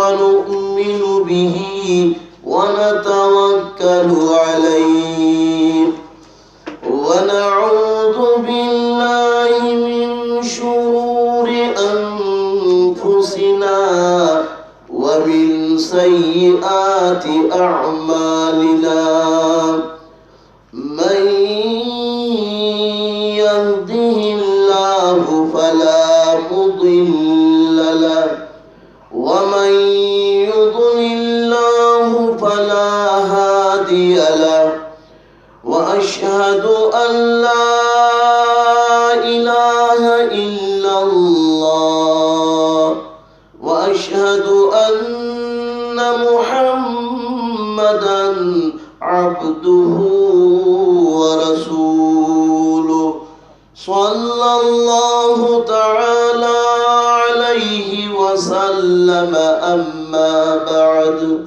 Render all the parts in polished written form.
ونؤمن به ونتوكل عليه ونعوذ بالله من شرور أنفسنا ومن سيئات أعمالنا من يهده الله فلا مضل له ومن يضلل فلا هادي له وأشهد أن لا إله إلا الله وأشهد أن محمدا عبده ورسوله صلى الله تعالى عليه وسلم أما بعد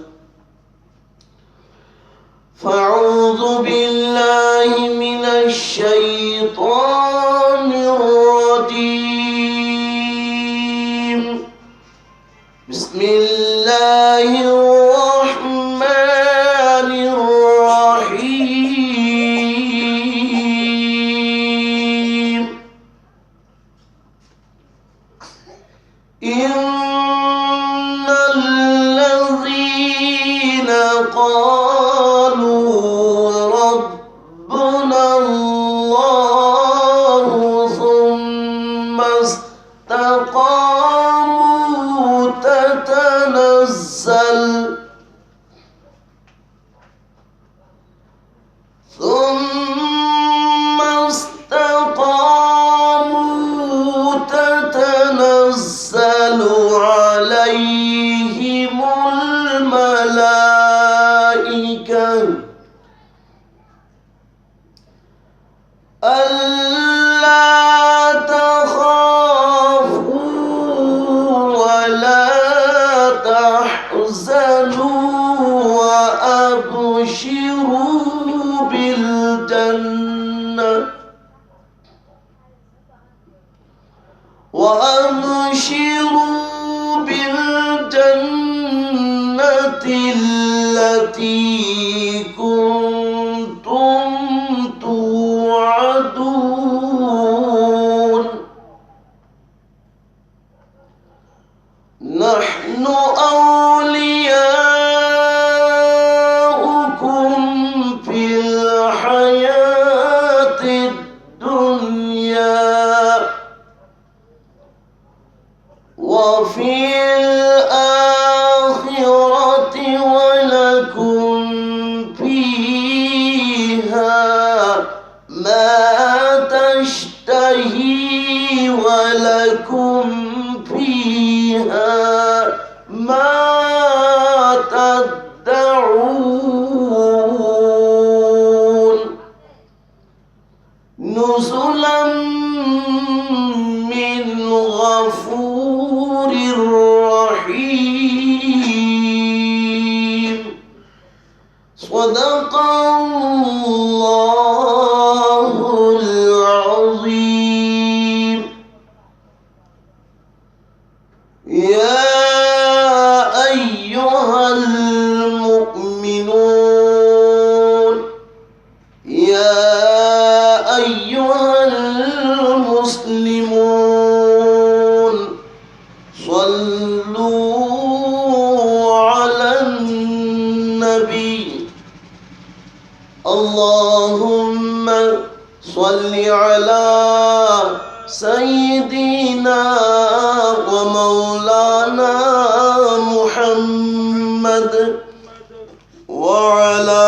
فأعوذ بالله من الشيطان الرجيم بسم الله الرحمن الرحيم إن الذين قالوا ربنا الله ثم استقاموا تتنزل عليهم الملائكة ألا تخافوا ولا تحزنوا وأبشروا بالجنة التي كنتم توعدون نحن أولياؤكم في الحياة الدنيا وفي الآخرة ولكم فيها ما تشتهي ولكم فيها ما تدعون نزلا من غفور رحيم صدق الله العظيم يا أيها المؤمنون يا أيها المسلمون صلوا على النبي اللهم صل على سيدنا ومولانا محمد وعلى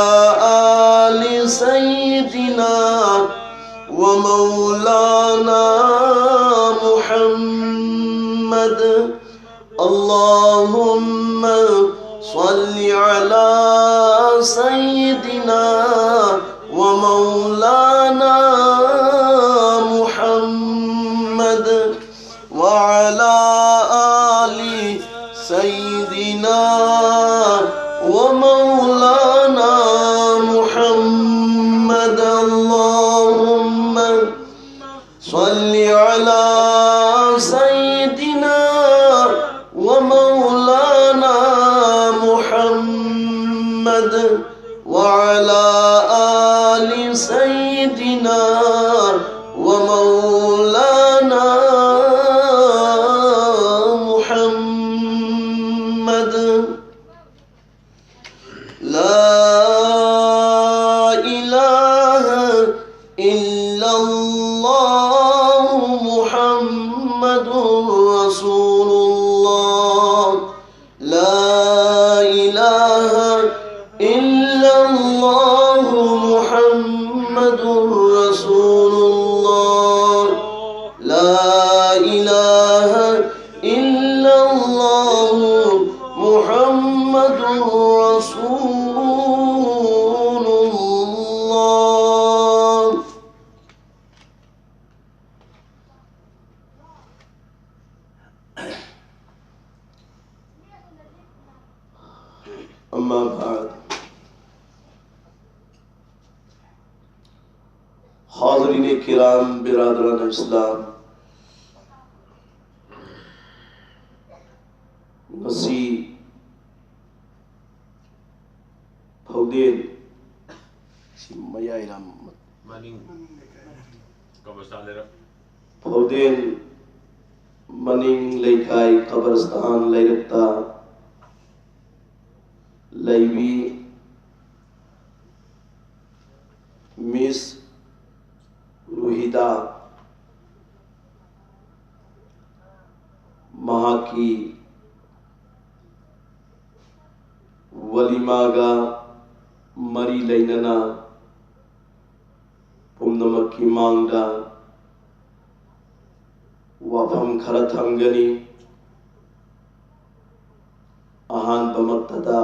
آل سيدنا ومولانا محمد اللهم صل على سيدنا ومولانا محمد وعلى آل سيدنا ومولانا محمد اللهم صل على سيدنا ومولانا محمد وعلى آل سيدنا ومولانا محمد لا إله إلا الله محمد رسول الله لا إله إلا الله محمد رسول الله لا إله إلا الله محمد رسول الله. أما بعد हाज़रीन किराम बिरादरान इस्लाम, ngasi Faudel si mayay ram Maning Kabastalera Faudel Maning Laikai Kabarstan Lairakta Laibi Miss Ruhida Mahaki Walimaga Mari Lainana Pumnamaki Mangda Wafam Karathangani Ahan Bamaktada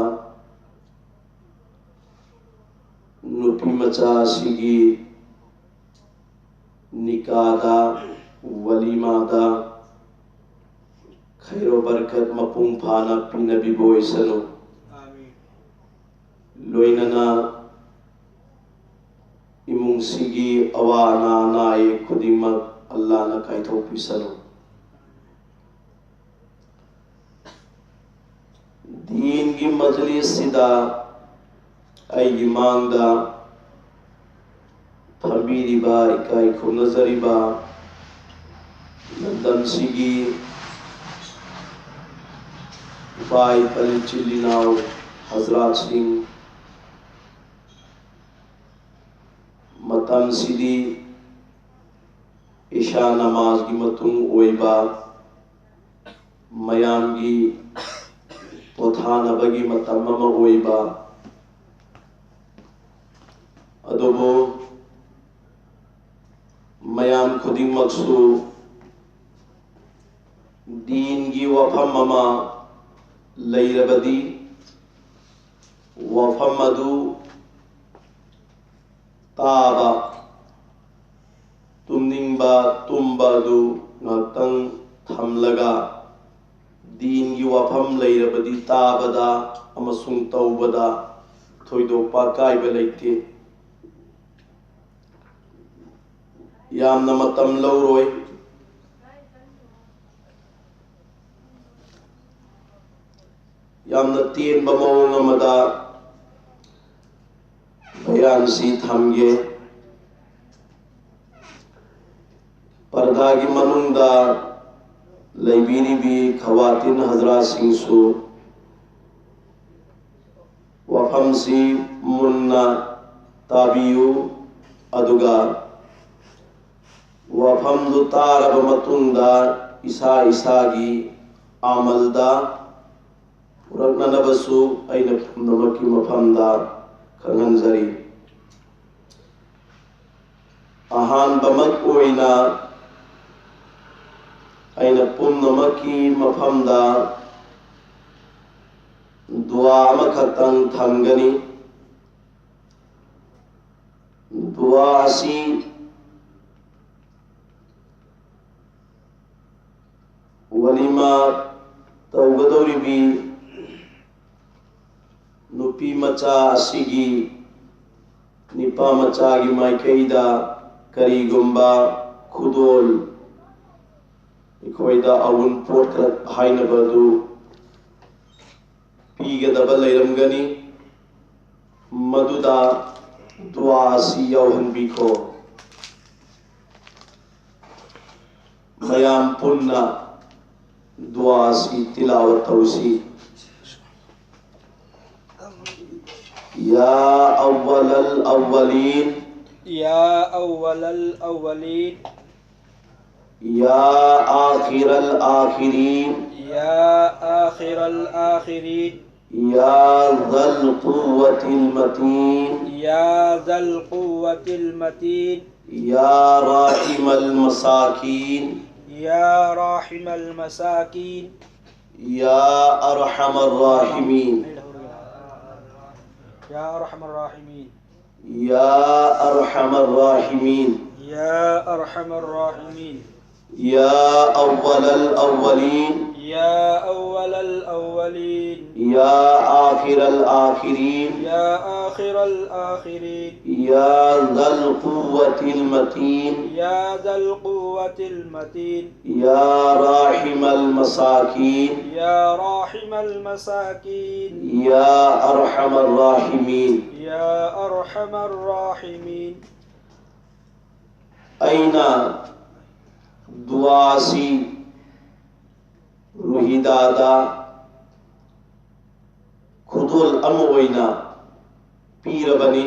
Nupi Macha Sigi Nikada Walimada Khairo Barkat Mapung Phana Pinabi Boysano Loinana Imung Sigi Awana Nae Kudimak Allah na Kaito Pisano Deen ki Majlis Sida Ay Imangda Pambiriba Ikai Kunazariba Nandam Sigi Pai Palichilinaw Hazrat Singh Matam Sidi Isha Namaz ki Matung Oiba Mayam ki Pothana Bagi Matamama Oiba Adobo Mayam Khudim Maksu Deen ki Wafam Mama Lairabadi Wafam Madu Taba Tumningba Tumbadu Ngatang Thamlaga Deen ki Wafam Lairabadi Tabada Amasung Taubada Thoidokpa Kaiba Laite Yamna Matam Lauroi Yamna Tien Bamawang Amada Bayan Si Thamge Parda ki Manungda Laibiri Bi Khawatin Hazrat Singsu Wafam Si Munna Tabiyu Aduga Wafam Du Tarab Matunda Isa Isagi Amalda Puraknanabasu Aina Pumnamaki Mafamda Kanganzari Ahan Bamak Oina Aina Pumnamaki Mafamda Dua Makatang Thamgani Dua Asi Walima Taugadoribi Nupi Macha Asigi Nipa Macha Gi Maikaida Karigumba Khudol Ikoida Awun Portrat Hainabadu Pigadaba Lairamgani मदुदा दुआ सी यौहनबिखो मयाम पुन्ना दुआ सी तिलावत तौसी या अव्वलल अव्वलीन या अव्वलल अव्वलीन या आखिरल आखिरीन या आखिरल आखिरीन या ज़ल कुव्वतिल मतीन या ज़ल कुव्वतिल मतीन या राहिमल मसाकीन या राहिमल मसाकीन या अरहमर राहिमीन या अरहमर राहिमीन या अरहमर राहिमीन या अरहमर राहिमीन या अव्वलल अव्वलीन या अव्वलल अव्वलीन या आखिरल आखिरीन या आखिरल आखिरीन या ज़ल कुव्वतिल मतीन या ज़ल कुव्वतिल मतीन या राहिमल मसाकीन या राहिमल मसाकीन या अरहमर राहिमीन या अरहमर राहिमीन ऐना दुआसी रुहिदादा खुदुल अमोइना पीरबनी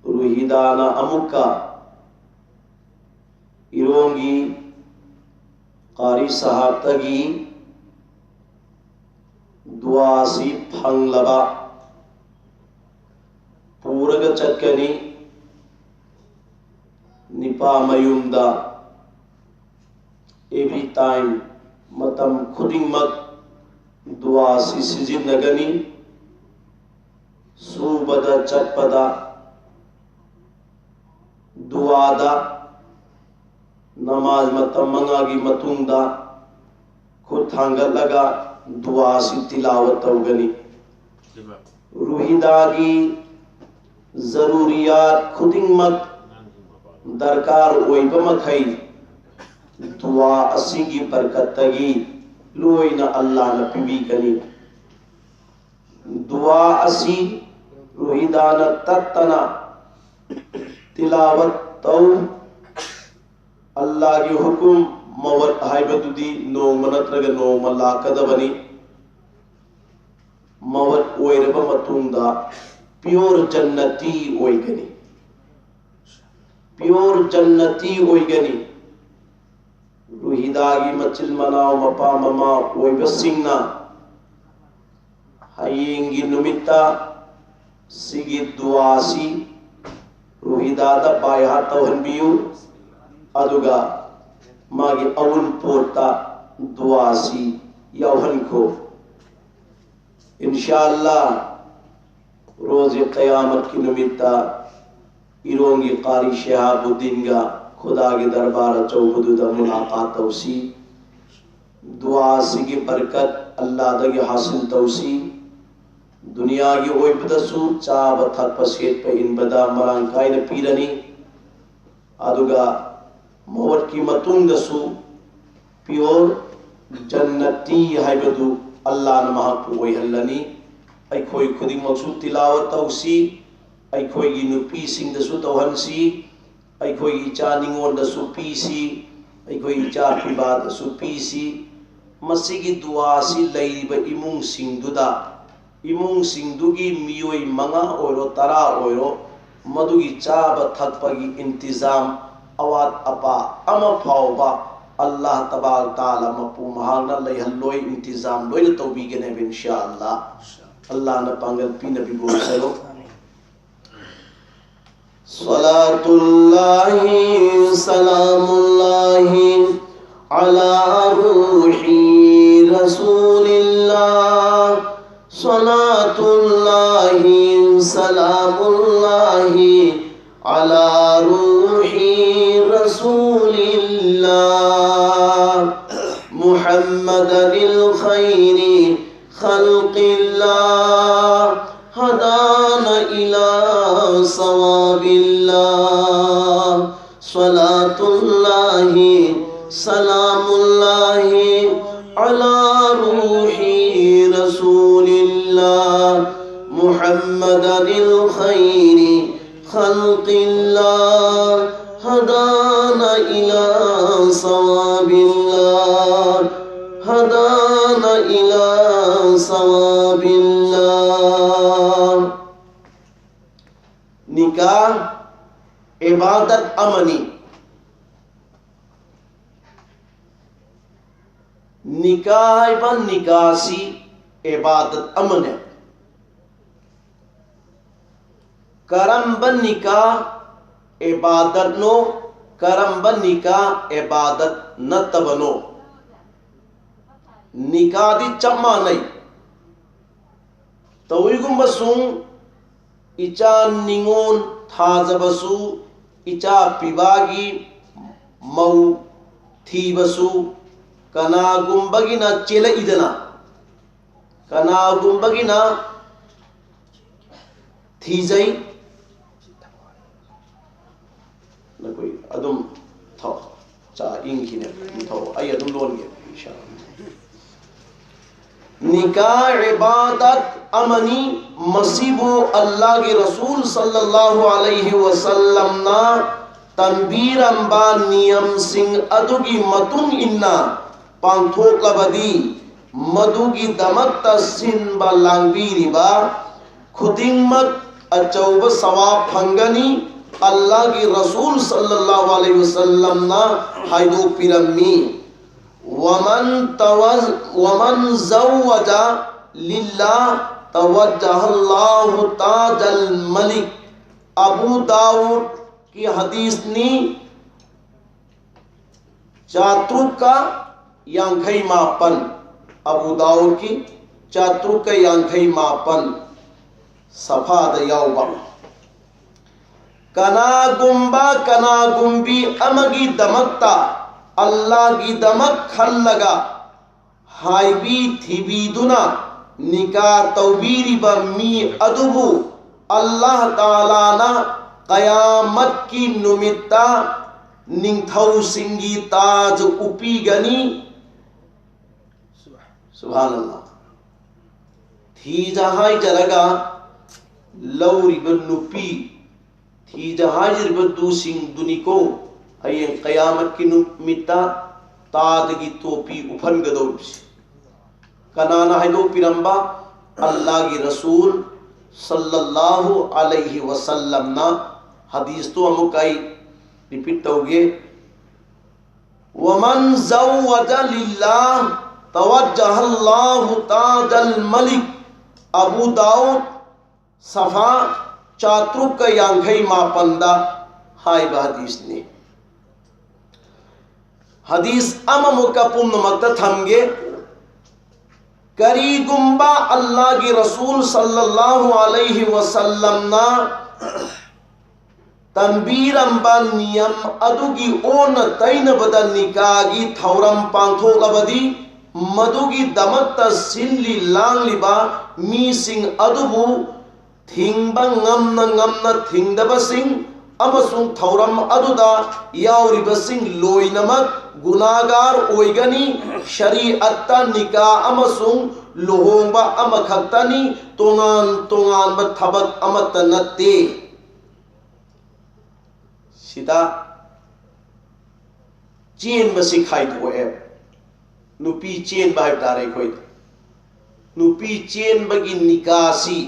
रुहिदाना अमुका इरोंगी कारी साहब तगी दुआसी फंगलबा पूरग चक्कनी निपा मयुमदा एवरी टाइम मतम खुदिंगमक दुआ सी सिजिनगनी सूबदा चटपदा दुआदा नमाज मतम मंगागी मतुंगदा खुद थांगलगा दुआ सी तिलावत तौगनी रुहिदागी जरूरियात खुदिंगमक दरकार ओइबा मखई दुआ असीगी बरकतगी लोइना अल्लाह न पिबीगनी दुआ असी रुहिदाना तत्तना तिलावत तौ अल्लाह की हुकुम मवत हाइबदुदी नो मनत्रग नो मलाकदबनी मवत ओइरबा मतुंदा प्योर जन्नती ओइगनी प्योर जन्नती ओइगनी रुहिदागी मचिल मनाव मपा ममा ओइबसिंगना हयेंगी नुमित्ता सिगी दुआसी रुहिदादा बायहा तौहनबियु अदुगा मागी अवुन पोता दुआसी यौहनको इंशाअल्लाह रोज़ क़यामत की नुमित्ता इरोंगी कारी शहाबुद्दीन गा खुदा के दरबार चौबुदा मुलाकात तौसी दुआ की बरकत अल्लाह दगे हासिल तौसी दुनिया की ओइबदसु चाब थक पसेट पे इन बदा मरांकाई न पीरनी अदुगा मोवत की मतुंगसु प्योर जन्नती हाइबदु अल्लाह न महकु ओइहल्लनी अइखोई खुदिमकसु तिलावत तौसी अइखोई नुपी सिंगदसु तौहनसी अइखोई इचा निंगोंदसु पीसी अइखोई इचा पिबादसु पीसी मसिगी दुआसी लैरिबा इमुंग सिंगदुदा इमुंग सिंगदुगी मियोई मंगा ओइरो तरा ओइरो मदुगी चाबा थकपगी इंतजाम अवात अपा अमा फावबा अल्लाह तबारक ताला मपु महागना लैहल्लोई इंतजाम लोइन तौबीगने इंशाअल्लाह अल्लाह न पांगल पी नबी बोल सलो सलातुल्लाहि सलामुल्लाहि अला रूही रसूलिल्लाह सलातुल्लाहि सलामुल्लाहि अला रूही रसूलिल्लाह मुहम्मदिल खैरी खल्क़िल्लाह हदाना इला सवाबिल्लाह सलातुल्लाहि सलामुल्लाहि अला रूही रसूलिल्लाह मुहम्मदिल खैरि खल्क़िल्लाह हदाना इला सवाबिल्लाह हदाना इला सवाबिल्लाह। निकाह इबादत अमनी, निकाह बन निकासी इबादत अमन है। करम बन निकाह इबादत नो, करम बन निकाह इबादत न तबनो। निकाह दी चम्मा नहीं तवीगुम्बसुं इचा निंगोन थाजबसु इचा पिबागी मौ थीबसु कनागुम्बगिना चेला इदना कनागुम्बगिना थीजई न कोई अदुम था चा इंगिने था आई अदुम लोन के इंशाअल्लाह। निकाह इबादत अमनी मसीबो अल्लाह के रसूल सल्लल्लाहु अलैहि वसल्लम ना तंबीर अंबा नियम सिंह अदुगी मतुंग इन्ना पांथोक लबदी मधुगी दमक तस्सिन बा लांगबीरिबा खुदिंगमत अचौब सवाब फंगनी अल्लाह के रसूल सल्लल्लाहु अलैहि वसल्लम ना हाइदो पिरम्मी। वमन ज़व्वजा लिल्लाह तवज्जहल्लाहु ताजल मलिक। अबू दाऊद की हदीस नी चातुक का यांखई मापन, अबू दाऊद की चातुक का यांखई मापन सफा दयाउबा। कना गुम्बा कना गुम्बी अमगी दमकता अल्लाह की दमक खल लगा हाईबी थीबी दुना निका तौबीरी बम्मी अदुबु अल्लाह ताला ना कयामत की नुमित्ता निंथौ सिंगी ताज उपी गनी। सुभान अल्लाह। थी जहां जरगा लौरी बनुपी थी जहां जरबदू सिंह दुनिको अये कयामत की नुमित्ता ताद की तोपी उफन गदौसी कनाना है दो पिरंबा अल्लाह की रसूल सल्लल्लाहु अलैहि वसल्लम ना हदीस तो अमुकाई रिपीट तोगे। वमन ज़व्वजा लिल्लाह तवज्जहल्लाहु ताजल मलिक। अबू दाऊद सफा चातुक का यांखई मापंदा हाय हदीस ने हदीस अममुका पुन मत थमगे करी गुम्बा अल्लाह की रसूल सल्लल्लाहु अलैहि वसल्लम ना तंबीर अंबा नियम अदुगी ओन तैन बदन निकागी थौरम पांथो लबदी मधुगी दमत सिनली लांगलिबा मी सिंह अदुबु थिंगबा ngamna थिंगदबा सिंह अमसुंग थौरम अदुदा यावरिबसिंग लोइनमक गुनागार ओइगनी। शरीअत्ता निका अमसुंग लुहोंबा अमखक्तनी तोंगान तोंगान बा थबक अमत नत्ते। सिदा चेन बसी खाई थोए नुपी चेन बाइब दारे कोई नुपी चेन बगी निकासी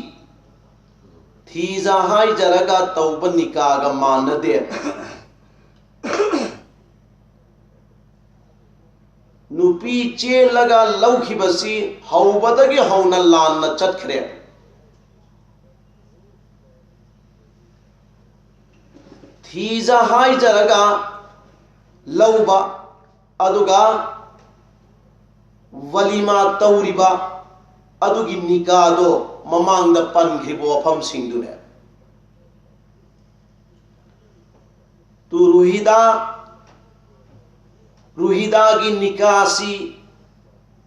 थी जहां जरगा तौब निकागा मान दे। नुपी चे लगा लौखी बसी हौबदगी हौना लान न चतखरे थी जहां जरगा लौबा अदुगा वलीमा तौरिबा अदुगी निकादो ममांग द पनखिबो वफम सिंधुने तू रूहिदा की निकासी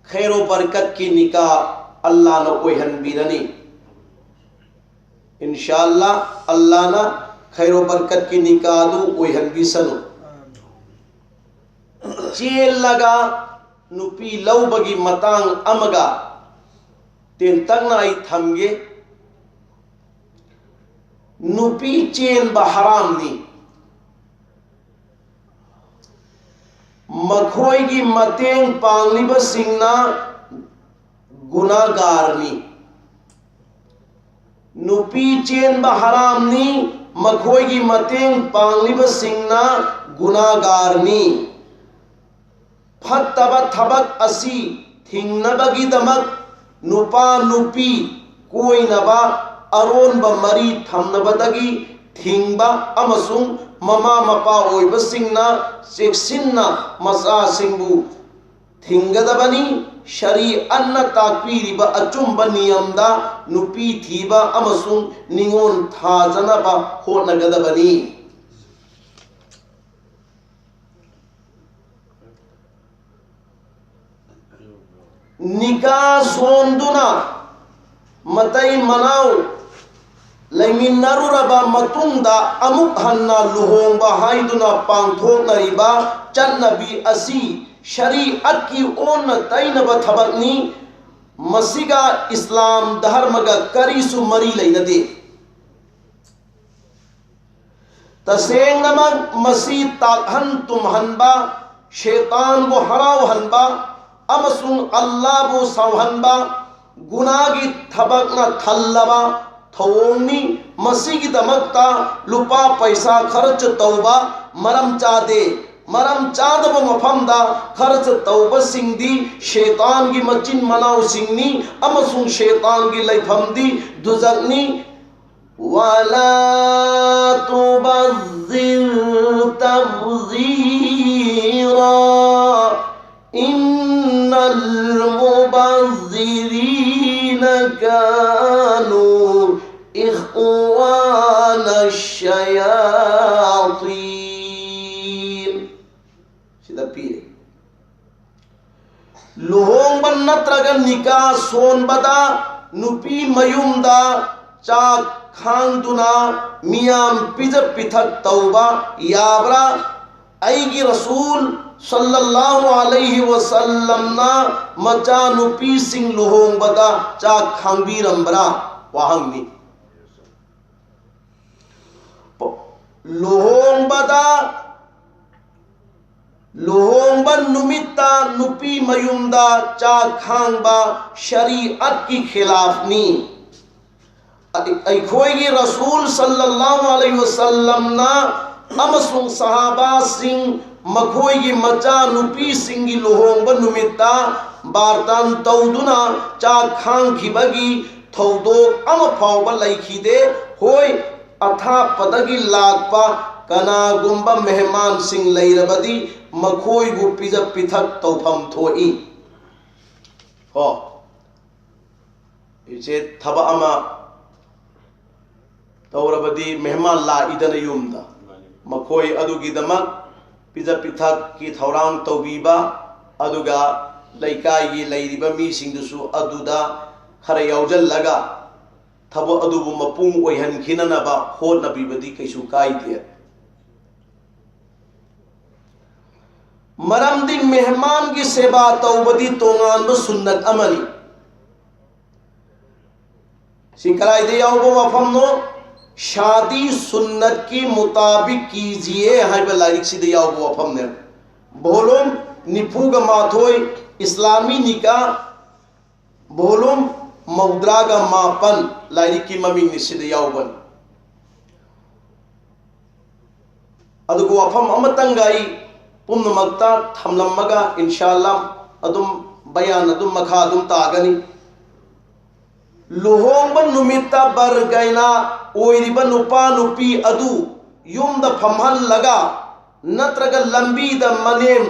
खैरो बरकत की निकाह अल्लाह न ओहन बीरनी इंशाअल्लाह अल्लाह ना खैरो बरकत की निकाह दू ओहन भी सनु चेल लगा नुपी लौ बगी मतांग अमगा तेन तंगना आई थमगे नुपी चेन हरामनी मखोई मतेंग पांगलिबसिंगना गुनागारनी नुपी चेन हरामनी मखोई मतेंग पांगलिबसिंगना गुनागारनी फत्तबा थबक असी थिंगनबगिदमक नुपा नुपी कोइनबा अरोनबा मरी थमनबदगी थिंगबा अमसुंग ममा मपा ओइबसिंगना चेक्सिन्ना मचासिंगबु थिंगदबनी शरीअतना ताकपीरिबा अचुंबा नियमदा नुपी थीबा अमसुंग निंगोन थाजनबा होनगदबनी निका सोंदुना मतई मनाव लैमिन्नरुरबा मतुंगदा अमुक हन्ना लुहोंबा हाइदुना पांथोकनरिबा चन्नबी असि शरीअत की ओन तैनबा थबकनी मसिगा इस्लाम धर्मगा करीसु मरी लैनदे तसेंगनमक मसी ताकहन तुमहनबा शैतान बो हराव हनबा अमसुंग अल्लाह बो सावहनबा गुनागी थबकना थल्लबा थवोंगनी मसीगी दमकता लुपा पैसा खर्च तौबा मरम चादे मरम चादब मफमदा खर्च तौबा सिंगदी शैतान की मचिन मनाव सिंगनी अमसुंग शैतान की लैफमदी दुजकनी वाला तुबज़िर तबज़ीरा इन्नल मुबज़्ज़िरीन कानू इख्वान शयातीन सीधा पिए लुहोंग बन नत्रग निका सोन बदा नुपी मयुमदा चाक खांगदुना मियाम पिज पिथक तौबा याबरा ऐगी रसूल सल्लल्लाहु अलैहि वसल्लम ना मचा नुपी सिंह लुहोंग बदा चाक खांगबीरंबरा वाहंगनी लुहोंग बदा लुहोंग बन नुमिता नुपी मयुमदा चाक खांगबा शरीअत की खिलाफनी अखोई रसूल सल्लल्लाहु अलैहि वसल्लम ना अमसुंग सहाबा सिंह मखोई की मचा नुपी सिंह की लुहोंग नुमिता बारतान तौदुना चाक खांग खिबगी थौदोक अम फावबा लैखिदे होय अथा पदगी लागपा कनागुंबा मेहमान सिंह लैरबदी मखोई गु पिज पिथक तौफम थोई हो इसे थबा अमा तौरबदी मेहमान ला इदन युमदा मखोई अदुगिदमक पिज पिथक की थौरांग तौबीबा अदुगा लैकाई लैरिबा मीसिंगदुसु अदुदा खरा यावजल्लगा थब अदुबु मपुंग ओइहनखिननबा होनबीबदी कैसु काइदे मरमदी मेहमान की सेवा तौबदी तोंगानब सुन्नत अमनी सिंकराइदे यावबो वफमनो शादी सुन्नत की मुताबिक कीजिए हाइबा लाइक सिदे यावबो वफमने बोलुम निफुगा माथोय इस्लामी निका बोलुम मौद्रागा मापन लाइक की ममिंग निसिदे यावबन अदुगो वफम अमतंगाई पुनमक्ता थमलम्मगा इंशाअल्लाह अदुम बयान अदुम मखा अदुम तागनी लुहोंग नुमिता बरगैना ओइरिबा नुपा नुपी अदु युमदा फमहन लगा नत्रगा लंबीदा मनेम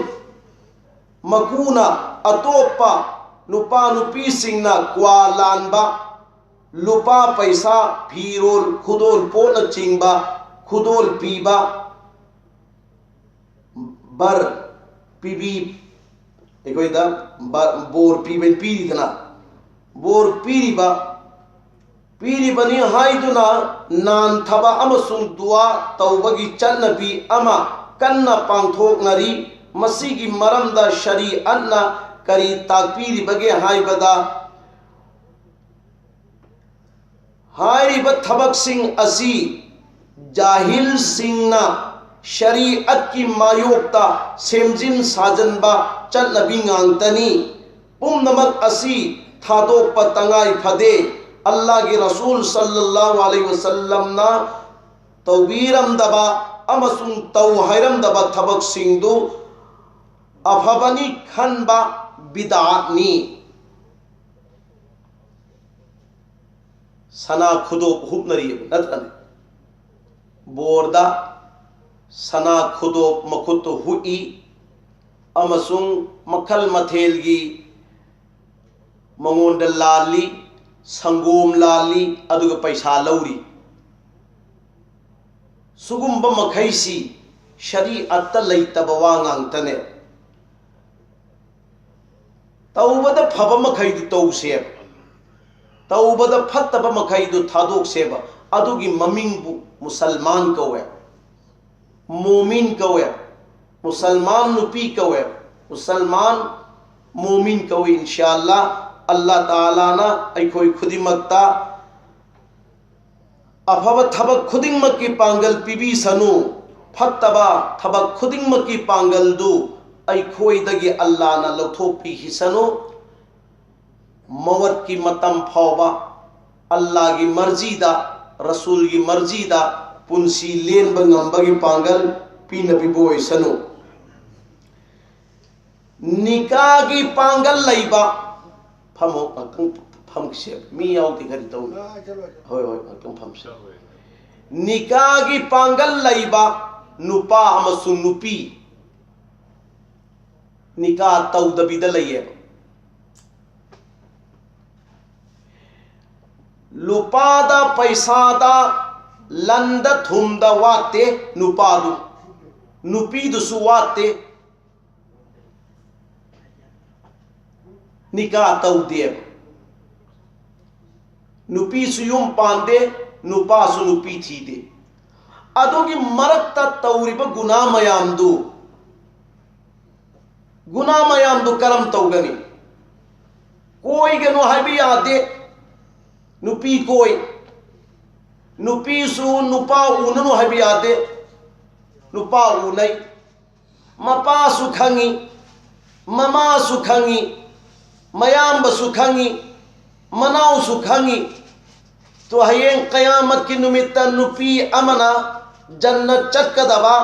मकूना अतोपा नुपा नुपी सिंगना क्वा लानबा लुपा पैसा फीरोल खुदोल पोन चिंगबा खुदोल पीबा बर पीबी एकोइदा बोर पीबेन पीरिदना बोर पीरिबनी हाइदुना नान थबा अमसुंग दुआ तौबगी चन्नबी अमा कन्ना पांथोकनरी मसीगी मरमदा शरीअतना करी ताकपीरिबगे हाइबदा हाइरिबा थबक सिंह असी जाहिल सिंगना शरीयत की मायोक्ता सेमजिन साजनबा चलनबी गांगतनी पुमनमक असी थादोक तंगाई फदे अल्लाह के रसूल सल्लल्लाहु अलैहि वसल्लम ना तौबीरम दबा अमसुंग तौ हैरम दबा थबक सिंधु अफबनी खनबा बिदातनी सना खुदो हुबनरी नत्रने बोर्दा सना खुदो मखुत हुई अमसुंग मखल मथेलगी मंगोंड लाली संगोम लाली अदुग पैसा लौरी सुगुम्ब मखैसी शरीअत लैतब वा गांगतने तौबद फब मखैदु तौसेब तौबद फत्तब मखैदु थादोकसेब अदुगी ममिंगबु मुसलमान कवे मोमिन कवे मुसलमान नुपी कवे मुसलमान मोमिन कवे इंशाअल्लाह अल्लाह ताला ना अखोई खुदिमक्ता अफब थबक खुदिंगमक की पांगल पीबी सनु फत्तबा थबक खुदिंगमक की पांगल दु अखोईदगी अल्लाह ना लौथोपी हिसनु मवत की मतम फावबा अल्लाह की मर्जी दा रसूल की मर्जी दा पुंसी लेन बंगंबगी पांगल पी नबी बोय सनु निकाह की पांगल लईबा फमो फम से मी यावती खरी तो होय होय फम से निकाह की पांगल लईबा नुपा अमसु नुपी निकाह तौदबी द लईए लुपादा पैसादा लंद थुमद वाते नुपादु नुपीदु सुवाते निकाह तौदेब नुपी सुयुम पांदे नुपा सु नुपी थी दे अदोगी मरकता तौरिब गुना मयामदु करम तौगनी कोई गनो हबी आदे नुपी कोई नुपी सु नुपा उननु हबी आदे नुपा उनई मपा सु खंगी ममा सु खंगी मयाम सु खंगी मनाव सु खंगी तो हयें क़यामत की नुमित्त नुपी अमना जन्नत चक्कदबा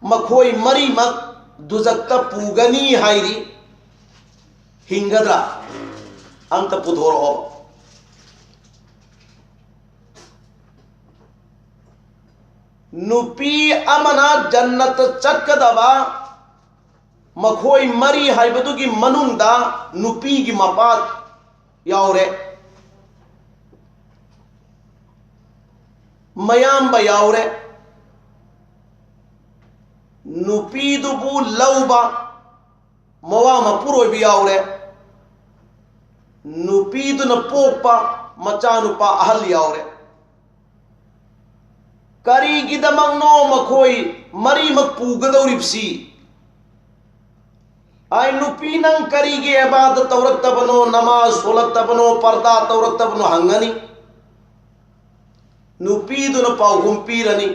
मखोई मरी मक दुजक्ता पूगनी हायरी हिंगद्रा अंत पुधोर हो नुपी अमना जन्नत चक्कदबा मखोई मरी हाइबदु की मनुंदा नुपी की मपात यावरे मयाम यावरे नुपीदुबु लौबा मवा मपुरो भी यावरे नुपीदु न पोपा मचानुपा अहल यावरे करी गिदमंगनो मखोई मरी मकपूगदौरिप्सी आई नुपी नंग करी गे इबादत तवरतबनो नमाज सोलतबनो पर्दा तवरतबनो हंगनी नुपीदुन पाउगुम पीरनी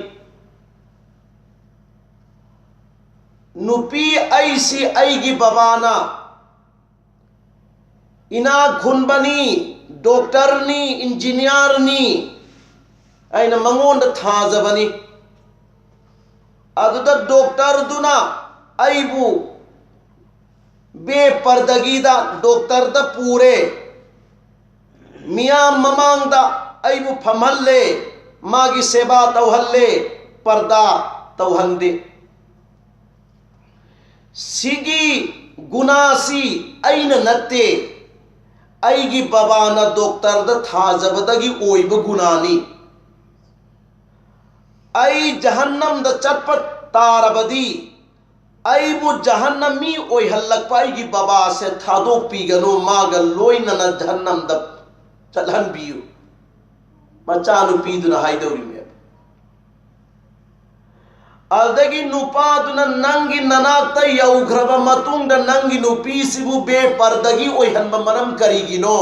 नुपी ऐसी ऐगी बबाना इना खुनबनी डॉक्टरनी इंजीनियरनी ऐन मंगोंद थाजबनी अदुदा डॉक्टर दुना ऐबू बेपर्दगीदा डॉक्टर द पूरे मियां ममांगदा ऐबू फमहल्ले मागी सेवा तौहल्ले पर्दा तौहंदे सिगी गुनासी ऐन नत्ते ऐगी बबाना डॉक्टर द थाजबदगी ओइब गुनानी ऐ जहन्नम द चटपट तारबदी ऐबु जहन्नमी ओइहल्लक ऐगी बबा से थादो पीगनो मागल लोइना न जहन्नम द चलहन बियु मचानु पीदुना हाइदौरी में अदगी नुपादुना नंगी ननाता यौघ्रब मतुंग द नंगी नुपीसिबु बेपर्दगी ओइहन्ब मरम करिगिनो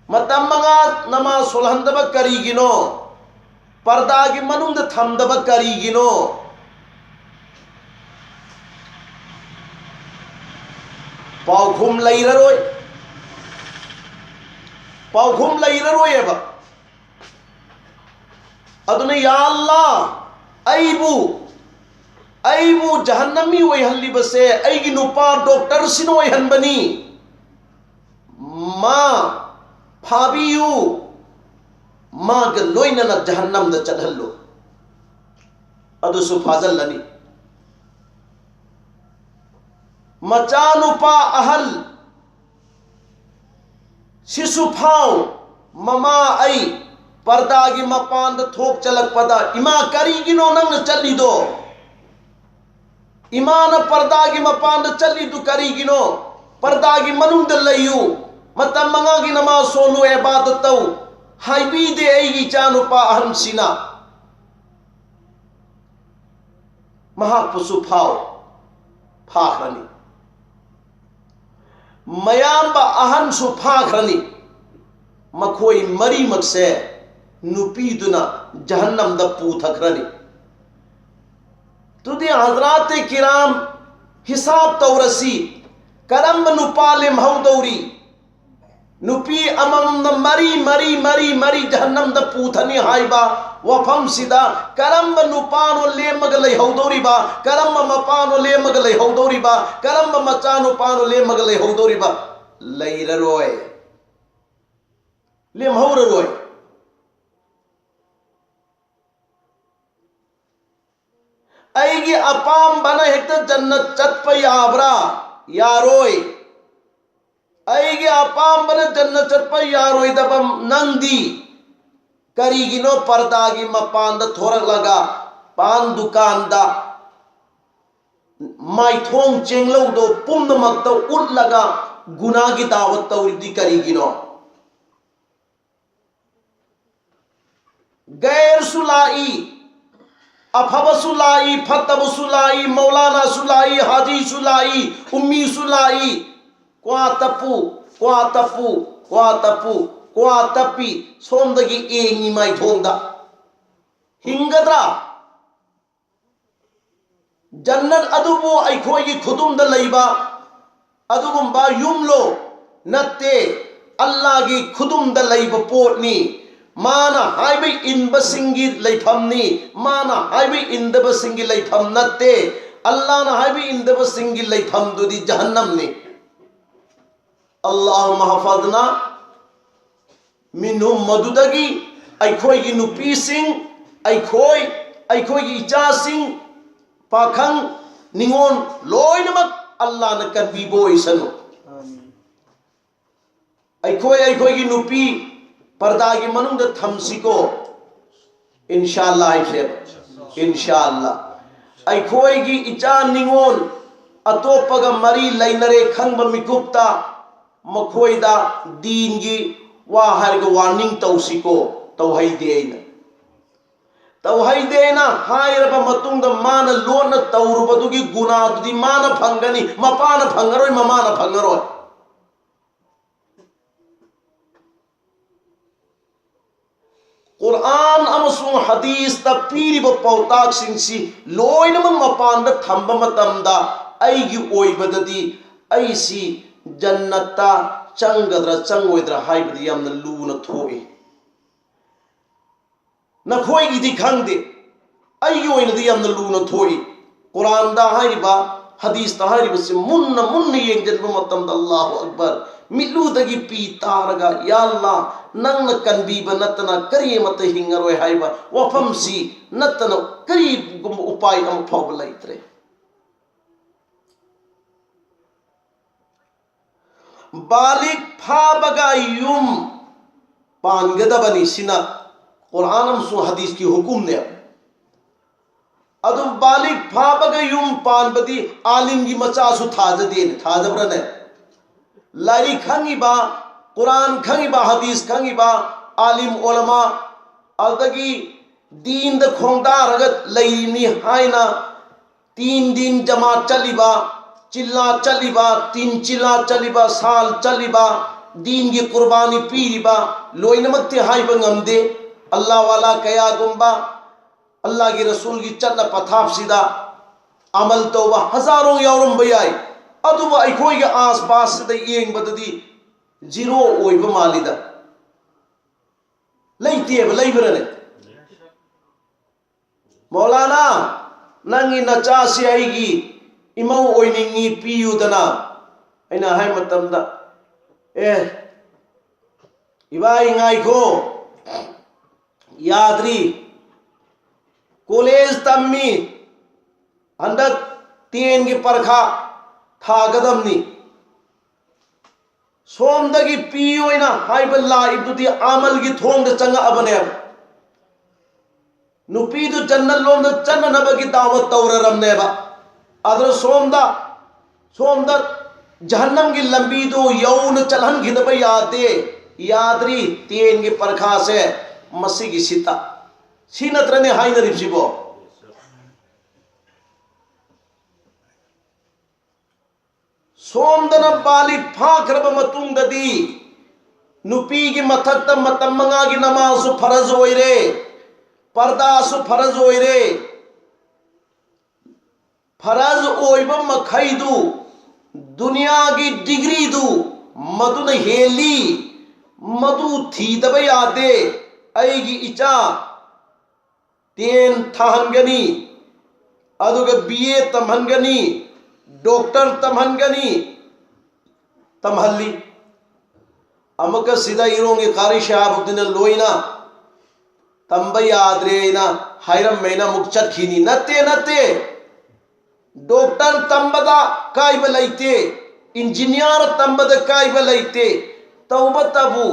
मतम मंगा नमा सोलहंदब करिगिनो पर्दागी मनुंग थमदब करीगिनो पाउखुम लैररोय पाउखुम लैररोयबा अदुने या अल्लाह अईबु जहन्नमी ओइहल्लिबसे अईगी नुपा डॉक्टर सिन ओइहनबनी मा फाबियु माग लोइनना जहन्नम द चढ़ल्लो अदुसु फाजल्लनी मचानुपा अहल शिशु फाव ममा आई पर्दागी मपान थोक चलक पदा इमा करीगिनो नंग चलीदो इमान पर्दागी मपान चलीदु करीगिनो पर्दागी मनुंग लयु मतम मंगागी नमाज सोलु इबादत तौ हाइबी दे एगी चानुपा अहम सिना महापुसु फाव फाखरनी मयाम अहन सुफाखरनी मखोई मरी मकसे नुपीदुना जहन्नम द पूथखरनी तुदे हजरात किराम हिसाब तौरसी करम नुपाले महदौरी नुपी अमम मरी मरी मरी मरी जहन्नम द पूथनी हाइबा वफम सिदा करम नुपानो लेमग लैहौदौरीबा करम मपानो लेमग लैहौदौरीबा करम मचानो पानो लेमग लैहौदौरीबा लैररोय लेमहौररोय अईगी अपाम बना हेक्ट जन्नत चतप याब्रा यारोय अईगी अपाम बना जन्नत चतप यारोय दबम नंदी करीगिनो पर्दागी मपान द थोरक लगा पान दुकान दा माइथोंग चेंगलो दो पुंद मक्तो उट लगा गुना की दावत तौरीदी करीगिनो गैर सुलाई अफब सुलाई फतब सुलाई मौलाना सुलाई हाजी सुलाई उम्मी सुलाई क्वा तपु क्वा तपु क्वा तपु क्वा तपी सोमदगी एंगी माइथोंदा हिंगद्रा जन्नत अदुबो अखोई खुदुम द लैबा अदुगुंबा युमलो नत्ते अल्लाह की खुदुम द लैबा पोटनी माना हाइबे इनबसिंगी लैफमनी माना हाइबे इंदबसिंगी लैफम नत्ते अल्लाह ना हाइबे इंदबसिंगी लैफम दुदी जहन्नम ने अल्लाह महफजना मिनु मदुदगी अखोई की नुपी सिंह अखोई की इचा सिंह पाखंग निंगोन लोइनमक अल्लाह न कनबीबो इसनो अखोई की नुपी पर्दा की मनुंग थमसिको इंशाअल्लाह इंशाअल्लाह अखोई की इचा निंगोन अतोपग मरी लैनरे खंग मिकुप्ता मखोइदा दीन की वाहर वार्निंग तौसिको तौहैदेना हायरबा मतुंग मान लोन तौरुबदुगी गुनादुदी मान फंगनी मपान फंगरोय ममान फंगरोय कुरान अमसुंग हदीस ता पीरिब पौताक सिंसी लोइनमक मपान द थंब मतमदा अईगी ओइबददी अईसी जन्नता चंगद्रा चंगोइद्रा हाइबदी यामना लूना थोई नखोई दी खंगदे अईगी ओइनदी यामना लूना थोई कुरान दा हाइबा हदीस दा हाइबा से मुन्न येंगजनब मतमदा अल्लाहु अकबर मिलूदगी पी तारगा या अल्लाह नंग कनबीब नतना करी मत हिंगरोय हाइबा वफम सी नतना करी उपाय अम फौब लैत्रे बालिक फाबगा युम पानगदबनी सिना कुरान सु हदीस की हुकुम ने अदु बालिक फाबगा युम पानबदी आलिम की मचा सु थाजदे थाजब्रने लारी खंगिबा कुरान खंगिबा हदीस खंगिबा आलिम उलमा अदगी दीन द खोंदारगत लैनी हायना 3 दिन जमात चलीबा चिल्ला चलीबा 3 चिल्ला चलीबा साल चलीबा दीन की कुर्बानी पीरिबा लोइनमते हाइबा ngamde अल्लाह वाला कया गुम्बा अल्लाह की रसूल की चन्न पथाप सिदा अमल तौबा हजारों यावरम बयाई अदुबा अखोई के आस पास से येंग बददी जीरो ओइब मालिदा लेते लेबरने मौलाना नंगी नचा से आईगी इमौ ओइनिंगी पियुदना अइना हाय मतमदा ए इबाई ngaiko याद्री कॉलेज तम्मी हंदक 10 की परखा थागदमनी सोमदगी पियोइना हाइबल्ला इबुदी आमल की थोंग चंगा अबने नुपीदु जन्नत लोमद चन्ननबगी दावत तौररमनेबा अदर सोमदा जहन्नम की लंबी दो यौन चलहन घिदब यादे याद्री 10 की परखा से मसी की सीता सीनत्रने हाइनरिबसिबो सोमदन बाली फाख्रब मतुंगददी नुपी की मथक्त मतम मंगा की नमाज फरज ओइरे पर्दासु फरज ओइरे फरज ओइब मखैदु दुनिया की डिग्री दु मधुन हेली मधु थीदब यादे अयगी इचा 10 थाहनगनी अदुग बीए तमहनगनी डॉक्टर तमहनगनी तमहल्ली अमक सिदा इरोंगे कारी शहाबुद्दीन लोइना तंब याद्रेना हैरम मेना मुक्चत खीनी नते डॉक्टर तंबदा कायब लैते इंजीनियर तंबद कायब लैते तौब तबु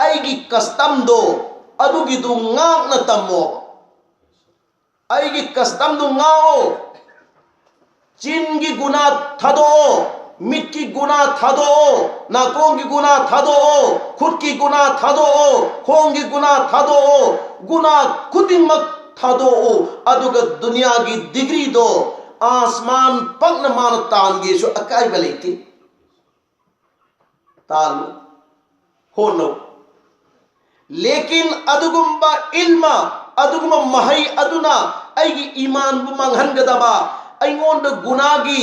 अयगी कस्टम दो अदुगी दु ngaakna तमो अयगी कस्टम दु ngaओ चिन की गुना थादो मिट की गुना थादो नाकों की गुना थादो खुद की गुना थादो खोंग की गुना थादो गुना खुदिमक थादो अदुग दुनिया की डिग्री दो आसमान पग्न मान तानगे सो अकाई बलेती ताल होनो लेकिन अदुगुम्बा इल्मा अदुगुम महई अदुना अयगी ईमान बु मंगहनगदबा अइंगोंद गुनागी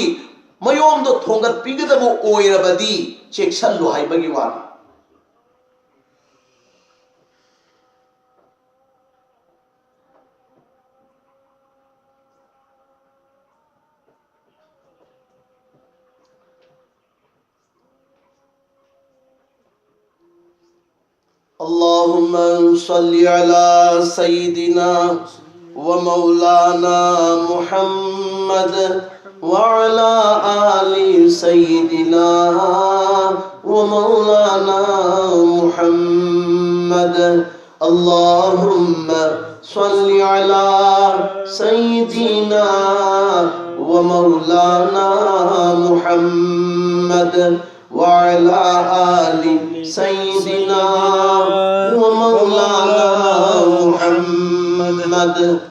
मयोमदो थोंगत पिगदबो ओइरबदी चेक्सल्लो हाइबगी वानी अल्लाहुम्मा सल्ली अला सय्यिदिना व मौलाना मुहम्मद व अला आलि सय्यिदिना व मौलाना मुहम्मद अल्लाहुम्मा सल्ली अला सय्यिदिना व मौलाना मुहम्मद व अला आलि सय्यिदिना व मौलाना मुहम्मद